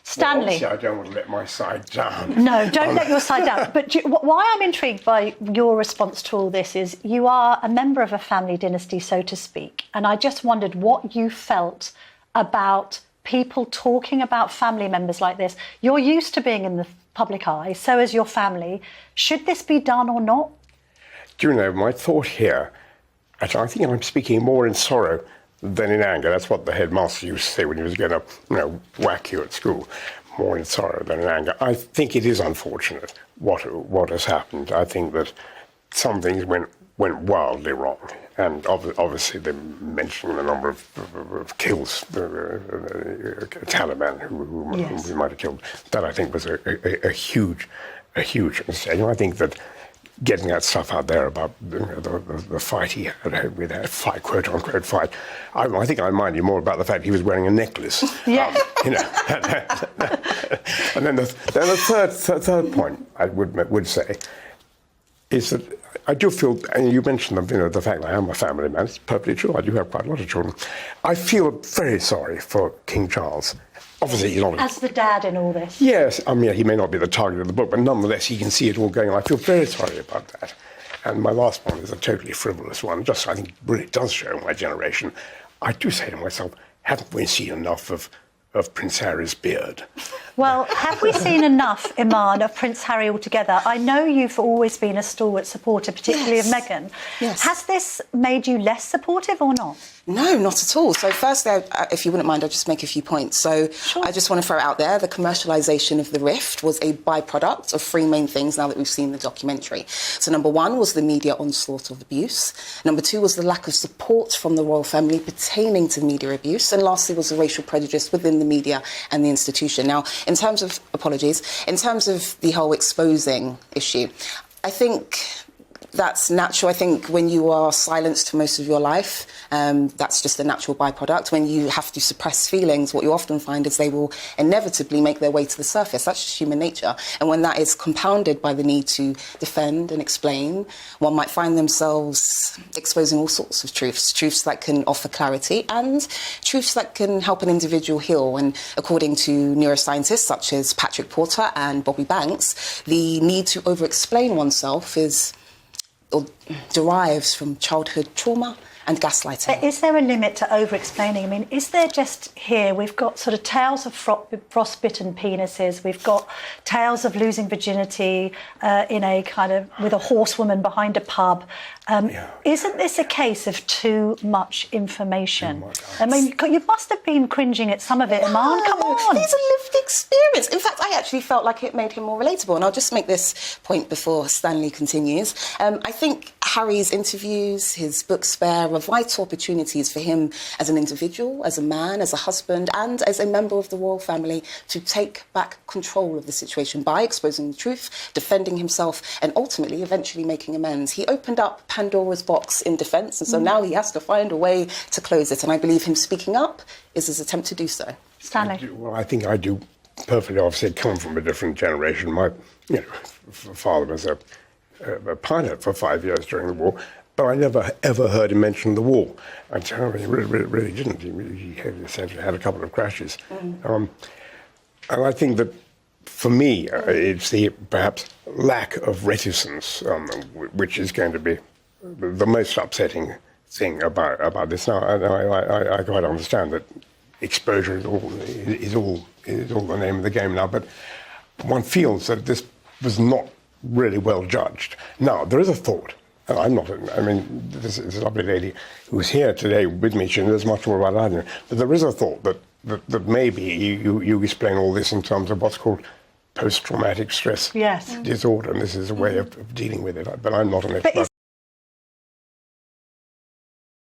Stanley. Well, I don't want to let my side down. No, don't let your side down. But why I'm intrigued by your response to all this is you are a member of a family dynasty, so to speak. And I just wondered what you felt about people talking about family members like this. You're used to being in the public eye, so is your family. Should this be done or not? Do you know, my thought here, I think I'm speaking more in sorrow than in anger. That's what the headmaster used to say when he was going to, whack you at school. More in sorrow than in anger. I think it is unfortunate what has happened. I think that some things went wildly wrong. And obviously they mentioned the number of kills, Taliban who we might have killed. That I think was a huge mistake. I think that getting that stuff out there about the fight he had with that fight, quote unquote fight, I think I minded more about the fact he was wearing a necklace. Yeah. And then the third point I would say is that I do feel, and you mentioned the fact that I am a family man. It's perfectly true. I do have quite a lot of children. I feel very sorry for King Charles. Obviously, he's not as the dad in all this. Yes, I mean, he may not be the target of the book, but nonetheless, he can see it all going on. I feel very sorry about that. And my last one is a totally frivolous one. Just, I think, really does show my generation. I do say to myself, haven't we seen enough of Prince Harry's beard? Well, have we seen enough, Iman, of Prince Harry altogether? I know you've always been a stalwart supporter, particularly of Meghan. Yes. Has this made you less supportive or not? No, not at all. So firstly, if you wouldn't mind, I'll just make a few points. So Sure. I just want to throw out there, the commercialisation of the rift was a byproduct of three main things now that we've seen the documentary. So number one was the media onslaught of abuse. Number two was the lack of support from the royal family pertaining to media abuse. And lastly was the racial prejudice within the media and the institution. Now, in terms of the whole exposing issue, I think that's natural. I think when you are silenced for most of your life, that's just a natural byproduct. When you have to suppress feelings, what you often find is they will inevitably make their way to the surface. That's just human nature. And when that is compounded by the need to defend and explain, one might find themselves exposing all sorts of truths that can offer clarity and truths that can help an individual heal. And according to neuroscientists such as Patrick Porter and Bobby Banks, the need to over-explain oneself derives from childhood trauma and gaslighting. But is there a limit to over-explaining? I mean, is there just here, we've got sort of tales of frostbitten penises, we've got tales of losing virginity in a kind of, with a horsewoman behind a pub. Isn't this a case of too much information? I mean, you must have been cringing at some of it, Iman. Come on. It's a lived experience. In fact, I actually felt like it made him more relatable. And I'll just make this point before Stanley continues. I think Harry's interviews, his book Spare, are vital opportunities for him as an individual, as a man, as a husband, and as a member of the royal family to take back control of the situation by exposing the truth, defending himself, and ultimately, eventually making amends. He opened up Pandora's box in defence, and so now he has to find a way to close it. And I believe him speaking up is his attempt to do so. Stanley? Well, I think I do perfectly, obviously, come from a different generation. My father was a pilot for 5 years during the war, but I never, ever heard him mention the war. And so he really didn't. He essentially had a couple of crashes. And I think that, for me, it's the perhaps lack of reticence, which is going to be the most upsetting thing about this. Now, I quite understand that exposure is all the name of the game now, but one feels that this was not really well judged. Now, there is a thought, and I'm not, I mean, this is a lovely lady who's here today with me, she knows much more about it than I do, but there is a thought that maybe you explain all this in terms of what's called post-traumatic stress disorder, and this is a way of dealing with it, but I'm not an expert.